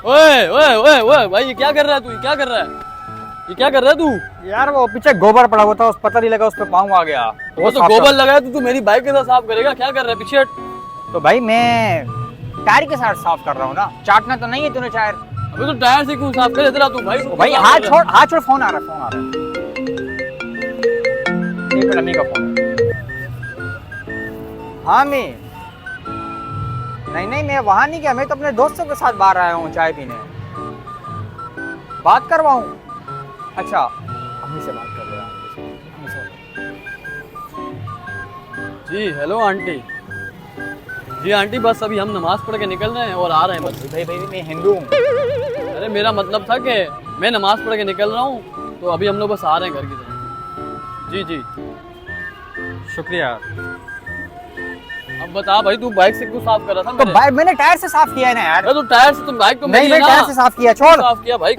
ओए ओए ओए ओए भाई ये क्या कर रहा है तू? ये क्या कर रहा है? ये क्या कर रहा है तू? यार वो पीछे गोबर पड़ा हुआ था, उस पता नहीं लगा, उस पे पाँव आ गया। वो तो साफ गोबर कर। लगाया तो तू मेरी बाइक के साथ साफ करेगा? क्या कर रहा है? पीछे हट। तो भाई मैं टायर के साथ साफ कर रहा हूँ ना, चाटना तो नहीं है तूने टायर। अबे तो टायर से क्यों साफ कर? इधर आ तू भाई। तो भाई हाथ छोड़, फोन आ रहा है, फोन आ रहा है। एक मिनट, अम्मी का फोन है। हाँ मैं नहीं, मैं वहां नहीं गया, मैं तो अपने दोस्तों के साथ बाहर आया हूँ चाय पीने। बात करवाऊं? अच्छा, अम्मी से बात कर रहा हूँ। जी हेलो आंटी। जी आंटी बस अभी हम नमाज पढ़ के निकल रहे हैं और आ रहे हैं बस। भाई मैं हिंदू हूँ। अरे मेरा मतलब था कि मैं नमाज पढ़ के निकल रहा हूँ, तो अभी हम लोग बस आ रहे हैं घर की तरफ। जी जी। शुक्रिया। अब बता भाई, तू बाइक से क्यों साफ कर रहा था? तो भाई मैंने टायर से साफ किया है ना यार। अरे तो टायर से तुम बाइक तो नहीं, मेरी है मैं ना? टायर से साफ किया, छोड़। साफ किया भाई।